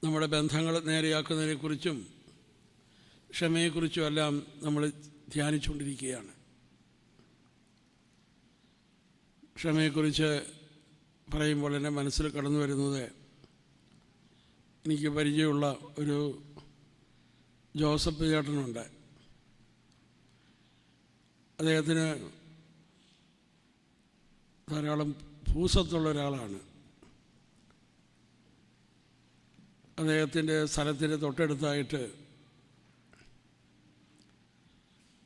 നമ്മുടെ ബന്ധങ്ങൾ നേരെയാക്കുന്നതിനെക്കുറിച്ചും ക്ഷമയെക്കുറിച്ചും എല്ലാം നമ്മൾ ധ്യാനിച്ചുകൊണ്ടിരിക്കുകയാണ്. ക്ഷമയെക്കുറിച്ച് പറയുമ്പോൾ എൻ്റെ മനസ്സിൽ കടന്നു വരുന്നത്, എനിക്ക് പരിചയമുള്ള ഒരു ജോസഫ് ചേട്ടനുണ്ട്. അദ്ദേഹത്തിന് ധാരാളം ഭൂസ്വത്തുള്ള ഒരാളാണ്. അദ്ദേഹത്തിൻ്റെ സ്ഥലത്തിൻ്റെ തൊട്ടടുത്തായിട്ട്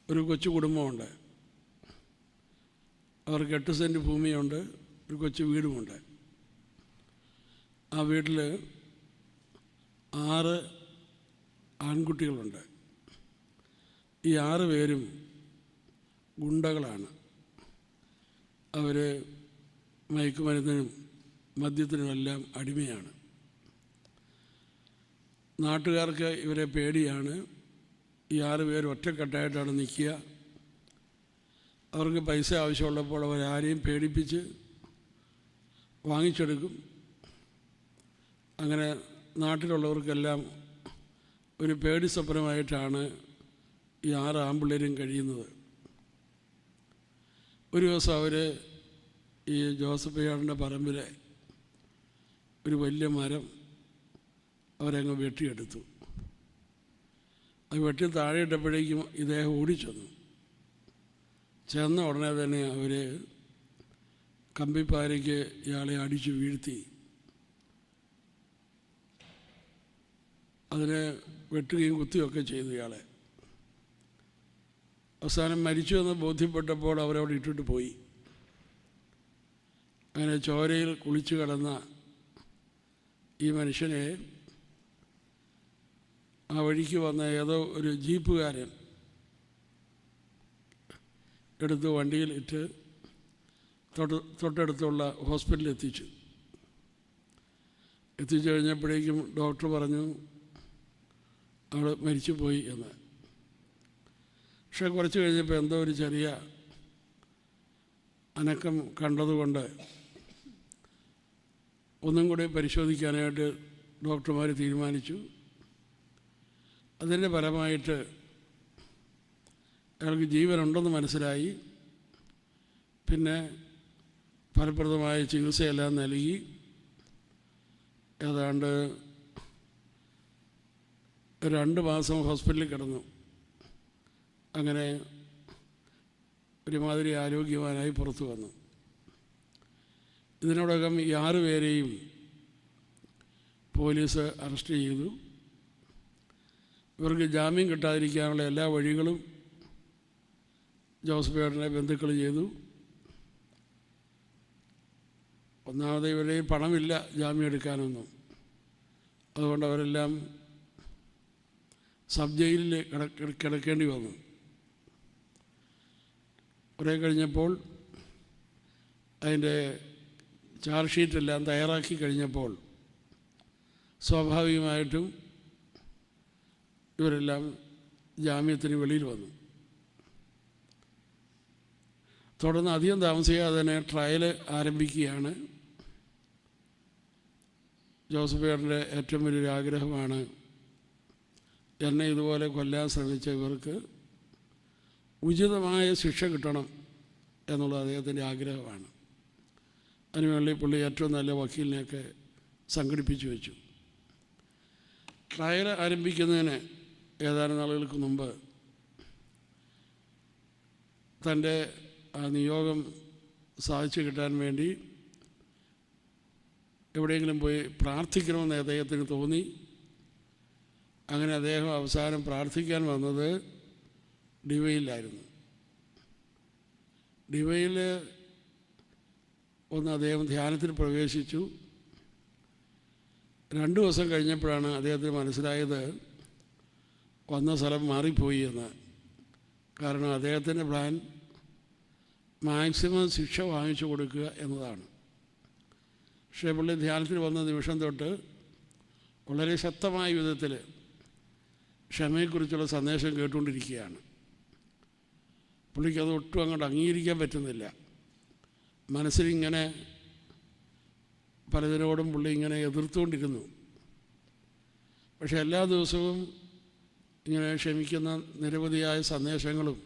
ഒരു കൊച്ചു കുടുംബമുണ്ട്. അവർക്ക് 8 സെൻറ്റ് ഭൂമിയുണ്ട്, ഒരു കൊച്ചു വീടുമുണ്ട്. ആ വീട്ടിൽ 6 ആൺകുട്ടികളുണ്ട്. ഈ 6 പേരും ഗുണ്ടകളാണ്. അവർ മയക്കുമരുന്നിനും മദ്യത്തിനുമെല്ലാം അടിമയാണ്. നാട്ടുകാർക്ക് ഇവരെ പേടിയാണ്. ഈ 6 പേര് ഒറ്റക്കെട്ടായിട്ടാണ് നിൽക്കുക. അവർക്ക് പൈസ ആവശ്യമുള്ളപ്പോൾ അവരാരെയും പേടിപ്പിച്ച് വാങ്ങിച്ചെടുക്കും. അങ്ങനെ നാട്ടിലുള്ളവർക്കെല്ലാം ഒരു പേടി സ്വപ്നമായിട്ടാണ് ഈ 6 ആൺപിള്ളേരും കഴിയുന്നത്. ഒരു ദിവസം അവർ ഈ ജോസഫ് ചേട്ടൻ്റെ പറമ്പിലെ ഒരു വലിയ മരം അവരങ്ങ് വെട്ടിയെടുത്തു. അത് വെട്ടി താഴെ ഇട്ടപ്പോഴേക്കും ഇദ്ദേഹം ഓടിച്ചെന്നു. ചെന്ന ഉടനെ തന്നെ അവർ കമ്പിപ്പാരയ്ക്ക് ഇയാളെ അടിച്ചു വീഴ്ത്തി അതിനെ വെട്ടുകയും കുത്തുകയൊക്കെ ചെയ്തു. ഇയാളെ അവസാനം മരിച്ചു എന്ന് ബോധ്യപ്പെട്ടപ്പോൾ അവരവിടെ ഇട്ടിട്ട് പോയി. അങ്ങനെ ചോരയിൽ കുളിച്ചു കിടന്ന ഈ മനുഷ്യനെ ആ വഴിക്ക് വന്ന ഏതോ ഒരു ജീപ്പുകാരൻ എടുത്ത് വണ്ടിയിൽ ഇട്ട് തൊട്ടടുത്തുള്ള ഹോസ്പിറ്റലിൽ എത്തിച്ചു കഴിഞ്ഞപ്പോഴേക്കും ഡോക്ടർ പറഞ്ഞു ആൾ മരിച്ചു പോയി എന്ന്. പക്ഷേ കുറച്ച് കഴിഞ്ഞപ്പോൾ എന്തോ ഒരു ചെറിയ അനക്കം കണ്ടതുകൊണ്ട് ഒന്നും കൂടി പരിശോധിക്കാനായിട്ട് ഡോക്ടർമാർ തീരുമാനിച്ചു. അതിൻ്റെ ഫലമായിട്ട് അയാൾക്ക് ജീവനുണ്ടെന്ന് മനസ്സിലായി. പിന്നെ ഫലപ്രദമായ ചികിത്സയെല്ലാം നൽകി ഏതാണ്ട് 2 മാസം ഹോസ്പിറ്റലിൽ കിടന്നു. അങ്ങനെ ഒരുമാതിരി ആരോഗ്യവാനായി പുറത്തു വന്നു. ഇതിനോടകം ഈ 6 പേരെയും പോലീസ് അറസ്റ്റ് ചെയ്തു. ഇവർക്ക് ജാമ്യം കിട്ടാതിരിക്കാനുള്ള എല്ലാ വഴികളും ജോസഫ് ചേട്ടൻ്റെ ബന്ധുക്കൾ ചെയ്തു. ഒന്നാമത് ഇവരുടെ പണമില്ല ജാമ്യം എടുക്കാനൊന്നും. അതുകൊണ്ട് അവരെല്ലാം സബ് ജയിലിൽ കിടക്കേണ്ടി വന്നു. കുറേ കഴിഞ്ഞപ്പോൾ അതിൻ്റെ ചാർജ് ഷീറ്റെല്ലാം തയ്യാറാക്കി കഴിഞ്ഞപ്പോൾ സ്വാഭാവികമായിട്ടും ഇവരെല്ലാം ജാമ്യത്തിന് വെളിയിൽ വന്നു. തുടർന്ന് അധികം താമസിയാതെ തന്നെ ട്രയൽ ആരംഭിക്കുകയാണ്. ജോസഫ് ചേട്ടൻ്റെ ഏറ്റവും വലിയൊരു ആഗ്രഹമാണ് എന്നെ ഇതുപോലെ കൊല്ലാൻ ശ്രമിച്ച ഇവർക്ക് ഉചിതമായ ശിക്ഷ കിട്ടണം എന്നുള്ളത് അദ്ദേഹത്തിൻ്റെ ആഗ്രഹമാണ്. അതിനുവേണ്ടി പുള്ളി ഏറ്റവും നല്ല വക്കീലിനെയൊക്കെ സംഘടിപ്പിച്ചു വെച്ചു. ട്രയൽ ആരംഭിക്കുന്നതിന് ഏതാനും നാളുകൾക്ക് മുമ്പ് തൻ്റെ ആ നിയോഗം സാധിച്ചു കിട്ടാൻ വേണ്ടി എവിടെയെങ്കിലും പോയി പ്രാർത്ഥിക്കണമെന്ന് അദ്ദേഹത്തിന് തോന്നി. അങ്ങനെ അദ്ദേഹം അവസാനം പ്രാർത്ഥിക്കാൻ വന്നത് ഡിവൈയിലായിരുന്നു. ഡിവൈയിൽ ഒന്ന് അദ്ദേഹം ധ്യാനത്തിൽ പ്രവേശിച്ചു. 2 ദിവസം കഴിഞ്ഞപ്പോഴാണ് അദ്ദേഹത്തിന് മനസ്സിലായത് വന്ന സ്ഥലം മാറിപ്പോയി എന്ന്. കാരണം അദ്ദേഹത്തിൻ്റെ പ്ലാൻ മാക്സിമം ശിക്ഷ വാങ്ങിച്ചു കൊടുക്കുക എന്നതാണ്. പക്ഷേ പുള്ളി ധ്യാനത്തിൽ വന്ന നിമിഷം തൊട്ട് വളരെ ശക്തമായ വിധത്തിൽ ക്ഷമയെക്കുറിച്ചുള്ള സന്ദേശം കേട്ടുകൊണ്ടിരിക്കുകയാണ്. പുള്ളിക്കത് ഒട്ടും അങ്ങോട്ട് അംഗീകരിക്കാൻ പറ്റുന്നില്ല. മനസ്സിലിങ്ങനെ പലതിനോടും പുള്ളി ഇങ്ങനെ എതിർത്തുകൊണ്ടിരുന്നു. പക്ഷേ എല്ലാ ദിവസവും ഇങ്ങനെ ക്ഷമിക്കുന്ന നിരവധിയായ സന്ദേശങ്ങളും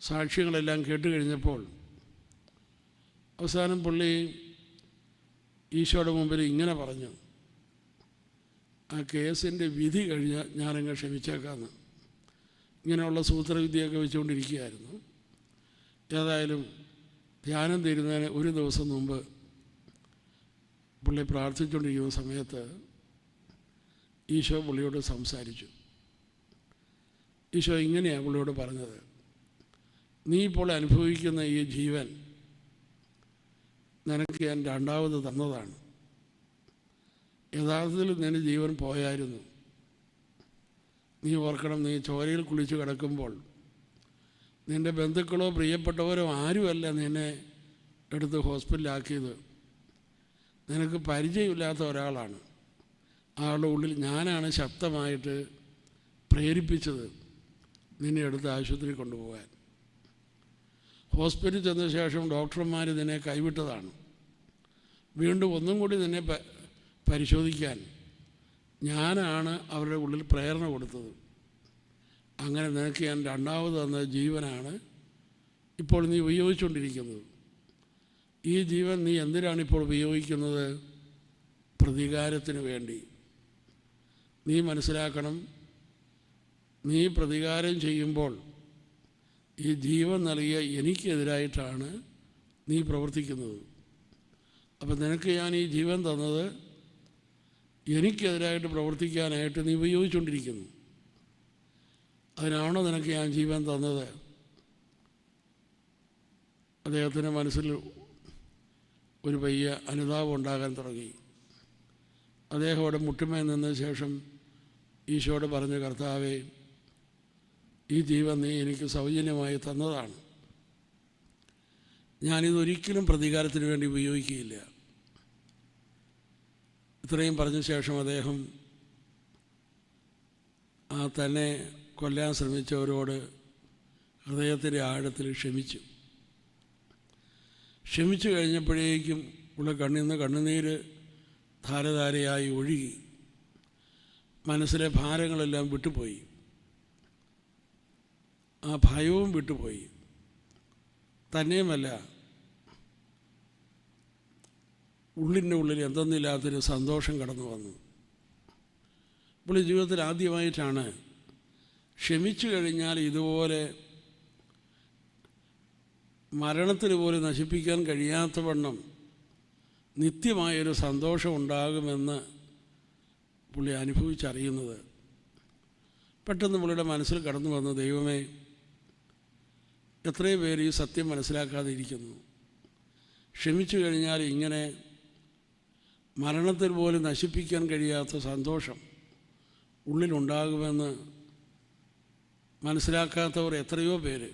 സാക്ഷ്യങ്ങളെല്ലാം കേട്ട് കഴിഞ്ഞപ്പോൾ അവസാനം പുള്ളി ഈശോയുടെ മുമ്പിൽ ഇങ്ങനെ പറഞ്ഞു, ആ കേസിൻ്റെ വിധി കഴിഞ്ഞാൽ ഞാനങ്ങ് ക്ഷമിച്ചേക്കാമെന്ന്. ഇങ്ങനെയുള്ള സൂത്രവിദ്യയൊക്കെ വെച്ചുകൊണ്ടിരിക്കുകയായിരുന്നു. ഏതായാലും ധ്യാനം തീരുന്നതിന് ഒരു ദിവസം മുമ്പ് പുള്ളി പ്രാർത്ഥിച്ചുകൊണ്ടിരിക്കുന്ന സമയത്ത് ഈശോ പുള്ളിയോട് സംസാരിച്ചു. ഈശോ ഇങ്ങനെയാണ് പുള്ളിയോട് പറഞ്ഞത്, നീ ഇപ്പോൾ അനുഭവിക്കുന്ന ഈ ജീവൻ നിനക്ക് ഞാൻ രണ്ടാമത് തന്നതാണ്. യഥാർത്ഥത്തിൽ നിന്റെ ജീവൻ പോയായിരുന്നു. നീ ഓർക്കണം, നീ ചോരയിൽ കുളിച്ച് കിടക്കുമ്പോൾ നിൻ്റെ ബന്ധുക്കളോ പ്രിയപ്പെട്ടവരോ ആരുമല്ല നിന്നെ എടുത്ത് ഹോസ്പിറ്റലിലാക്കിയത്. നിനക്ക് പരിചയമില്ലാത്ത ഒരാളാണ്. ആളുടെ ഉള്ളിൽ ഞാനാണ് ശക്തമായിട്ട് പ്രേരിപ്പിച്ചത് നിന്നെ എടുത്ത് ആശുപത്രിയിൽ കൊണ്ടുപോകാൻ. ഹോസ്പിറ്റലിൽ ചെന്ന ശേഷം ഡോക്ടർമാർ നിന്നെ കൈവിട്ടതാണ്. വീണ്ടും ഒന്നും കൂടി നിന്നെ പരിശോധിക്കാൻ ഞാനാണ് അവരുടെ ഉള്ളിൽ പ്രേരണ കൊടുത്തത്. അങ്ങനെ നിനക്ക് ഞാൻ രണ്ടാമത് തന്ന ജീവനാണ് ഇപ്പോൾ നീ ഉപയോഗിച്ചുകൊണ്ടിരിക്കുന്നത്. ഈ ജീവൻ നീ എന്തിനാണ് ഇപ്പോൾ ഉപയോഗിക്കുന്നത്? പ്രതികാരത്തിന് വേണ്ടി. നീ മനസ്സിലാക്കണം, നീ പ്രതികാരം ചെയ്യുമ്പോൾ ഈ ജീവൻ നൽകിയ എനിക്കെതിരായിട്ടാണ് നീ പ്രവർത്തിക്കുന്നത്. അപ്പം നിനക്ക് ഞാൻ ഈ ജീവൻ തന്നത് എനിക്കെതിരായിട്ട് പ്രവർത്തിക്കാനായിട്ട് നീ ഉപയോഗിച്ചുകൊണ്ടിരിക്കുന്നു. അതിനാണോ നിനക്ക് ഞാൻ ജീവൻ തന്നത്? അദ്ദേഹത്തിൻ്റെ മനസ്സിൽ ഒരു വലിയ അനുതാപം ഉണ്ടാകാൻ തുടങ്ങി. അദ്ദേഹം അവിടെ മുട്ടുമേ നിന്ന ശേഷം ഈശോയോട് പറഞ്ഞു, കർത്താവേ, ഈ ജീവൻ നീ എനിക്ക് സൗജന്യമായി തന്നതാണ്. ഞാനിതൊരിക്കലും പ്രതികാരത്തിന് വേണ്ടി ഉപയോഗിക്കുകയില്ല. ഇത്രയും പറഞ്ഞ ശേഷം അദ്ദേഹം തന്നെ കൊല്ലാൻ ശ്രമിച്ചവരോട് ഹൃദയത്തിൻ്റെ ആഴത്തിൽ ക്ഷമിച്ചു. ക്ഷമിച്ചു കഴിഞ്ഞപ്പോഴേക്കും ഉള്ള കണ്ണിൽ നിന്ന് കണ്ണുനീര് ധാരധാരയായി ഒഴുകി. മനസ്സിലെ ഭാരങ്ങളെല്ലാം വിട്ടുപോയി. ആ ഭയവും വിട്ടുപോയി. തന്നെയുമല്ല, ഉള്ളിൻ്റെ ഉള്ളിൽ എന്തെന്നില്ലാത്തൊരു സന്തോഷം കടന്നു വന്നു. പുള്ളി ജീവിതത്തിൽ ആദ്യമായിട്ടാണ് ക്ഷമിച്ചു കഴിഞ്ഞാൽ ഇതുപോലെ മരണത്തിന് പോലും നശിപ്പിക്കാൻ കഴിയാത്ത വണ്ണം നിത്യമായൊരു സന്തോഷം ഉണ്ടാകുമെന്ന് പുള്ളി അനുഭവിച്ചറിയുന്നത്. പെട്ടെന്ന് പുള്ളിയുടെ മനസ്സിൽ കടന്നു വന്നു, ദൈവമേ, എത്രയോ പേര് ഈ സത്യം മനസ്സിലാക്കാതെ ഇരിക്കുന്നു. ക്ഷമിച്ചു കഴിഞ്ഞാൽ ഇങ്ങനെ മരണത്തിൽ പോലും നശിപ്പിക്കാൻ കഴിയാത്ത സന്തോഷം ഉള്ളിലുണ്ടാകുമെന്ന് മനസ്സിലാക്കാത്തവർ എത്രയോ പേര്.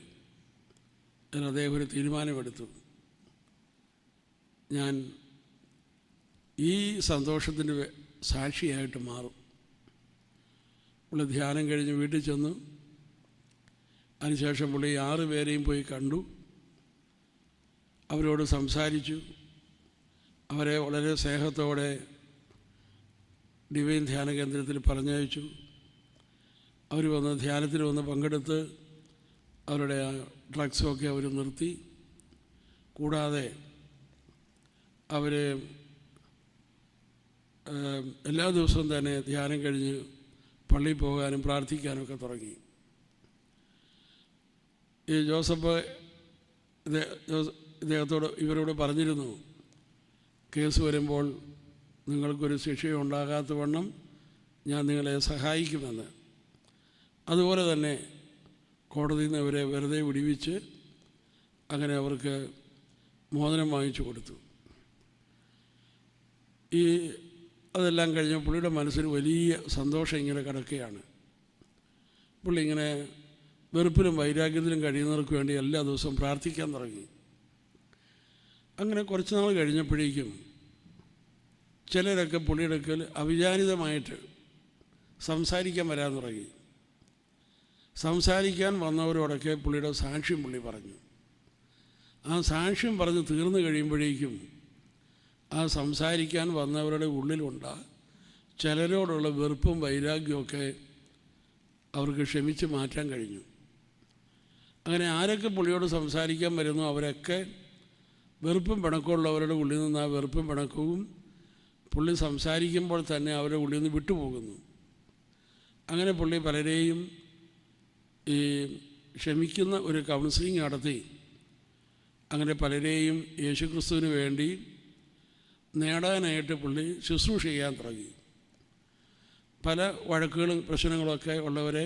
എന്ന് അദ്ദേഹം ഒരു തീരുമാനമെടുത്തു, ഞാൻ ഈ സന്തോഷത്തിൻ്റെ സാക്ഷിയായിട്ട് മാറും. പുള്ളി ധ്യാനം കഴിഞ്ഞ് വീട്ടിൽ ചെന്നു. അതിനുശേഷം പുള്ളി 6 പേരെയും പോയി കണ്ടു. അവരോട് സംസാരിച്ചു. അവരെ വളരെ സ്നേഹത്തോടെ ഡിവൈൻ ധ്യാന കേന്ദ്രത്തിൽ പറഞ്ഞയച്ചു. അവർ വന്ന് ധ്യാനത്തിൽ വന്ന് പങ്കെടുത്ത് അവരുടെ ഡ്രഗ്സൊക്കെ അവർ നിർത്തി. കൂടാതെ അവർ എല്ലാ ദിവസവും തന്നെ ധ്യാനം കഴിഞ്ഞ് പള്ളിയിൽ പോകാനും പ്രാർത്ഥിക്കാനുമൊക്കെ തുടങ്ങി. ഈ ജോസഫ് ഇദ്ദേഹത്തോട് ഇവരോട് പറഞ്ഞിരുന്നു, കേസ് വരുമ്പോൾ നിങ്ങൾക്കൊരു ശിക്ഷയും ഉണ്ടാകാത്ത വണ്ണം ഞാൻ നിങ്ങളെ സഹായിക്കുമെന്ന്. അതുപോലെ തന്നെ കോടതിയിൽ നിന്ന് അവരെ വെറുതെ വിടുവിച്ച് അങ്ങനെ അവർക്ക് മോചനം വാങ്ങിച്ചു കൊടുത്തു. അതെല്ലാം കഴിഞ്ഞ് പുള്ളിയുടെ മനസ്സിന് വലിയ സന്തോഷം ഇങ്ങനെ കിടക്കുകയാണ്. പുള്ളി ഇങ്ങനെ വെറുപ്പിലും വൈരാഗ്യത്തിലും കഴിയുന്നവർക്ക് വേണ്ടി എല്ലാ ദിവസവും പ്രാർത്ഥിക്കാൻ തുടങ്ങി. അങ്ങനെ കുറച്ച് നാൾ കഴിഞ്ഞപ്പോഴേക്കും ചിലരൊക്കെ പുള്ളിയുടെ അടുക്കൽ അവിചാരിതമായിട്ട് സംസാരിക്കാൻ വരാൻ തുടങ്ങി. സംസാരിക്കാൻ വന്നവരോടൊക്കെ പുള്ളിയുടെ സാക്ഷ്യം പുള്ളി പറഞ്ഞു. ആ സാക്ഷ്യം പറഞ്ഞ് തീർന്നു കഴിയുമ്പോഴേക്കും ആ സംസാരിക്കാൻ വന്നവരുടെ ഉള്ളിലുണ്ട് ചിലരോടുള്ള വെറുപ്പും വൈരാഗ്യമൊക്കെ അവർക്ക് ക്ഷമിച്ച് മാറ്റാൻ കഴിഞ്ഞു. അങ്ങനെ ആരൊക്കെ പുള്ളിയോട് സംസാരിക്കാൻ വരുന്നു അവരൊക്കെ വെറുപ്പും പിണക്കമുള്ളവരുടെ ഉള്ളിൽ നിന്ന് ആ വെറുപ്പും പിണക്കവും പുള്ളി സംസാരിക്കുമ്പോൾ തന്നെ അവരുടെ ഉള്ളിൽ നിന്ന് വിട്ടുപോകുന്നു. അങ്ങനെ പുള്ളി പലരെയും ഈ ക്ഷമിക്കുന്ന ഒരു കൗൺസിലിംഗ് നടത്തി അങ്ങനെ പലരെയും യേശുക്രിസ്തുവിന് വേണ്ടി നേടാനായിട്ട് പുള്ളി ശുശ്രൂഷ ചെയ്യാൻ തുടങ്ങി. പല വഴക്കുകളും പ്രശ്നങ്ങളൊക്കെ ഉള്ളവരെ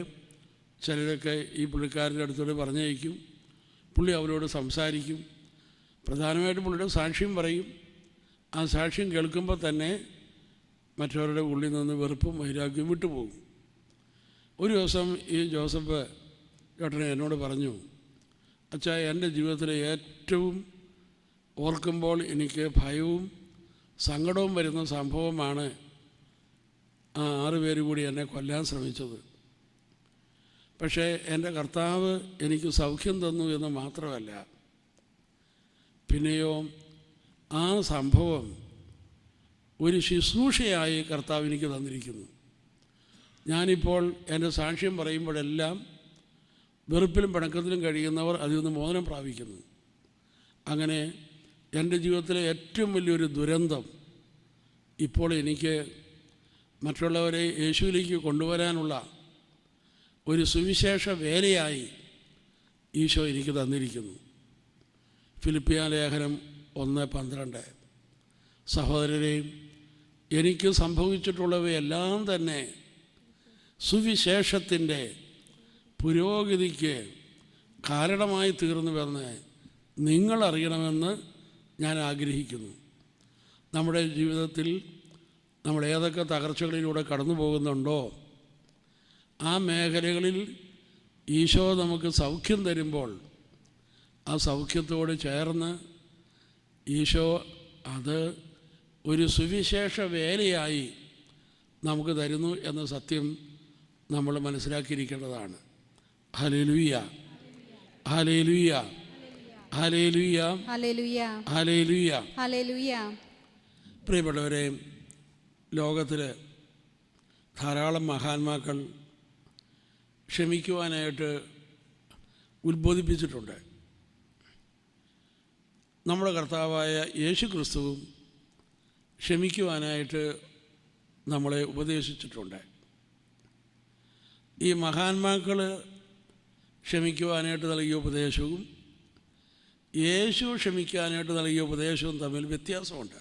ചിലരൊക്കെ ഈ പുള്ളിക്കാരൻ്റെ അടുത്തോട് പറഞ്ഞയക്കും. പുള്ളി അവരോട് സംസാരിക്കും. പ്രധാനമായിട്ടും പുള്ളിയുടെ സാക്ഷ്യം പറയും. ആ സാക്ഷ്യം കേൾക്കുമ്പോൾ തന്നെ മറ്റവരുടെ ഉള്ളിൽ നിന്ന് വെറുപ്പും വൈരാഗ്യവും വിട്ടുപോകും. ഒരു ദിവസം ഈ ജോസഫ് ചേട്ടനെ എന്നോട് പറഞ്ഞു, അച്ഛാ, എൻ്റെ ജീവിതത്തിലെ ഏറ്റവും ഓർക്കുമ്പോൾ എനിക്ക് ഭയവും സങ്കടവും വരുന്ന സംഭവമാണ് ആ 6 പേര് കൂടി എന്നെ കൊല്ലാൻ ശ്രമിച്ചത്. പക്ഷേ എൻ്റെ കർത്താവ് എനിക്ക് സൗഖ്യം തന്നു എന്ന് മാത്രമല്ല, പിന്നെയോ ആ സംഭവം ഒരു ശുശ്രൂഷയായി കർത്താവ് എനിക്ക് തന്നിരിക്കുന്നു. ഞാനിപ്പോൾ എൻ്റെ സാക്ഷ്യം പറയുമ്പോഴെല്ലാം വെറുപ്പിലും പിണക്കത്തിലും കഴിയുന്നവർ അതിൽ നിന്ന് മോചനം പ്രാപിക്കുന്നു. അങ്ങനെ എൻ്റെ ജീവിതത്തിലെ ഏറ്റവും വലിയൊരു ദുരന്തം ഇപ്പോൾ എനിക്ക് മറ്റുള്ളവരെ യേശുവിലേക്ക് കൊണ്ടുവരാനുള്ള ഒരു സുവിശേഷ വേലയായി ഈശോ എനിക്ക് തന്നിരിക്കുന്നു. ഫിലിപ്പിയ ലേഖനം 1:12. സഹോദരരെയും എനിക്ക് സംഭവിച്ചിട്ടുള്ളവയെല്ലാം തന്നെ സുവിശേഷത്തിൻ്റെ പുരോഗതിക്ക് കാരണമായി തീർന്നുവെന്ന് നിങ്ങളറിയണമെന്ന് ഞാൻ ആഗ്രഹിക്കുന്നു. നമ്മുടെ ജീവിതത്തിൽ നമ്മൾ ഏതൊക്കെ തകർച്ചകളിലൂടെ കടന്നു പോകുന്നുണ്ടോ ആ മേഖലകളിൽ ഈശോ നമുക്ക് സൗഖ്യം തരുമ്പോൾ ആ സൗഖ്യത്തോട് ചേർന്ന് ഈശോ അത് ഒരു സുവിശേഷ വേലയായി നമുക്ക് തരുന്നു എന്ന സത്യം നമ്മൾ മനസ്സിലാക്കിയിരിക്കേണ്ടതാണ്. Hallelujah, hallelujah, hallelujah, hallelujah, hallelujah, hallelujah. പ്രിയപ്പെട്ടവരെ, ലോകത്തിൽ ധാരാളം മഹാന്മാക്കൾ ക്ഷമിക്കുവാനായിട്ട് ഉത്ബോധിപ്പിച്ചിട്ടുണ്ട്. നമ്മുടെ കർത്താവായ യേശു ക്രിസ്തുവും ക്ഷമിക്കുവാനായിട്ട് നമ്മളെ ഉപദേശിച്ചിട്ടുണ്ട്. ഈ മഹാന്മാക്കൾ ക്ഷമിക്കുവാനായിട്ട് നൽകിയ ഉപദേശവും യേശു ക്ഷമിക്കാനായിട്ട് നൽകിയ ഉപദേശവും തമ്മിൽ വ്യത്യാസമുണ്ട്.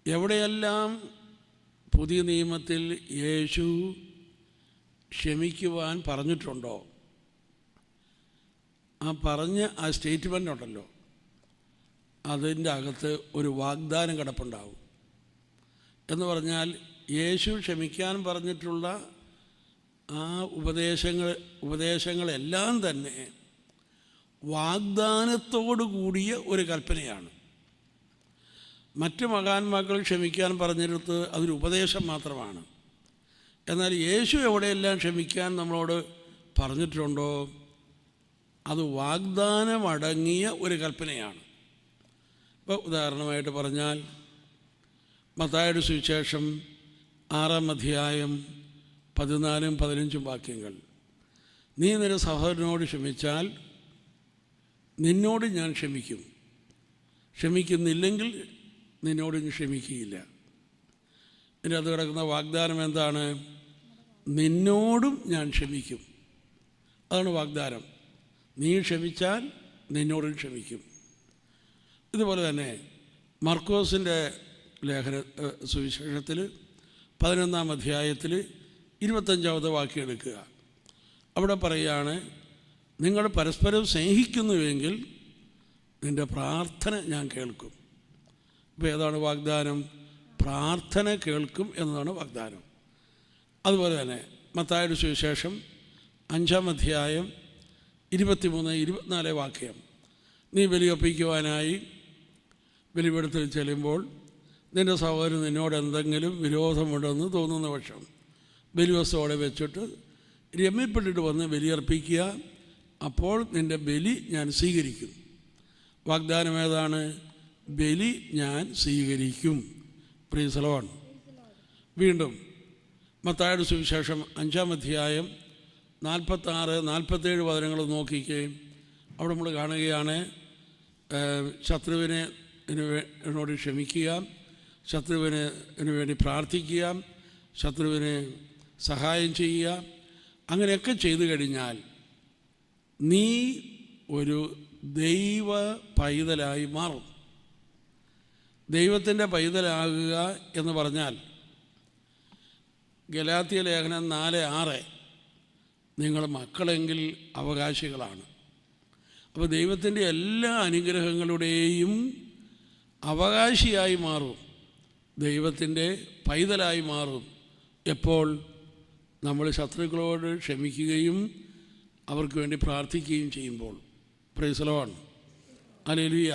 എവിടെയെല്ലാം പുതിയ നിയമത്തിൽ യേശു ക്ഷമിക്കുവാൻ പറഞ്ഞിട്ടുണ്ടോ ആ പറഞ്ഞ ആ സ്റ്റേറ്റ്മെൻ്റ് ഉണ്ടല്ലോ, അതിൻ്റെ അകത്ത് ഒരു വാഗ്ദാനം കിടപ്പുണ്ടാവും. എന്ന് പറഞ്ഞാൽ യേശു ക്ഷമിക്കാൻ പറഞ്ഞിട്ടുള്ള ആ ഉപദേശങ്ങളെല്ലാം തന്നെ വാഗ്ദാനത്തോടു കൂടിയ ഒരു കൽപ്പനയാണ്. മറ്റ് മഹാന്മാക്കൾ ക്ഷമിക്കാൻ പറഞ്ഞിടത്ത് അതൊരു ഉപദേശം മാത്രമാണ്. എന്നാൽ യേശു എവിടെയെല്ലാം ക്ഷമിക്കാൻ നമ്മളോട് പറഞ്ഞിട്ടുണ്ടോ അത് വാഗ്ദാനമടങ്ങിയ ഒരു കൽപ്പനയാണ്. ഇപ്പോൾ ഉദാഹരണമായിട്ട് പറഞ്ഞാൽ മത്തായിയുടെ സുവിശേഷം 6-ാം അധ്യായം 14-15 വാക്യങ്ങൾ, നീ നിന്റെ സഹോദരനോട് ക്ഷമിച്ചാൽ നിന്നോട് ഞാൻ ക്ഷമിക്കും, ക്ഷമിക്കുന്നില്ലെങ്കിൽ നിന്നോട് ഞാൻ ക്ഷമിക്കുകയില്ല. ഇതിൻ്റെ അത് കിടക്കുന്ന വാഗ്ദാനം എന്താണ്? നിന്നോടും ഞാൻ ക്ഷമിക്കും. അതാണ് വാഗ്ദാനം. നീ ക്ഷമിച്ചാൽ നിന്നോടും ക്ഷമിക്കും. ഇതുപോലെ തന്നെ മർക്കോസിൻ്റെ സുവിശേഷത്തിൽ 11-ാം അധ്യായത്തിൽ 25-ാമത്തെ വാക്യം എടുക്കുക. അവിടെ പറയുകയാണ്, നിങ്ങൾ പരസ്പരം സ്നേഹിക്കുന്നുവെങ്കിൽ നിൻ്റെ പ്രാർത്ഥന ഞാൻ കേൾക്കും. ഇപ്പോൾ ഏതാണ് വാഗ്ദാനം? പ്രാർത്ഥന കേൾക്കും എന്നതാണ് വാഗ്ദാനം. അതുപോലെ തന്നെ മത്തായിയുടെ സുവിശേഷം 5-ാം അധ്യായം 23-24 വാക്യം, നീ ബലിയർപ്പിക്കുവാനായി ബലിപീഠത്തിൽ ചെല്ലുമ്പോൾ നിൻ്റെ സഹോദരൻ നിന്നോട് എന്തെങ്കിലും വിരോധമുണ്ടെന്ന് തോന്നുന്ന പക്ഷം ബലിവസ്തുവോടെ വെച്ചിട്ട് രമ്യപ്പെട്ടിട്ട് വന്ന് ബലിയർപ്പിക്കുക, അപ്പോൾ നിൻ്റെ ബലി ഞാൻ സ്വീകരിക്കും. വാഗ്ദാനം ഏതാണ്? ബലി ഞാൻ സ്വീകരിക്കും. Praise the Lord. വീണ്ടും മത്തായിയുടെ സുവിശേഷം 5-ാം അധ്യായം 46-47 വചനങ്ങൾ നോക്കിക്കുകയും അവിടെ നമ്മൾ കാണുകയാണ്, ശത്രുവിനെ എന്നോട് ക്ഷമിക്കുക, ശത്രുവിന് വേണ്ടി പ്രാർത്ഥിക്കുക, ശത്രുവിന് സഹായം ചെയ്യുക. അങ്ങനെയൊക്കെ ചെയ്തു കഴിഞ്ഞാൽ നീ ഒരു ദൈവ പൈതലായി മാറും. ദൈവത്തിൻ്റെ പൈതലാകുക എന്ന് പറഞ്ഞാൽ ഗലാത്യ ലേഖനം 4:6 നിങ്ങൾ മക്കളെങ്കിൽ അവകാശികളാണ്. അപ്പോൾ ദൈവത്തിൻ്റെ എല്ലാ അനുഗ്രഹങ്ങളുടെയും അവകാശിയായി മാറും, ദൈവത്തിൻ്റെ പൈതലായി മാറും. എപ്പോൾ നമ്മൾ ശത്രുക്കളോട് ക്ഷമിക്കുകയും അവർക്ക് വേണ്ടി പ്രാർത്ഥിക്കുകയും ചെയ്യുമ്പോൾ. Praise the Lord. ഹല്ലേലൂയ.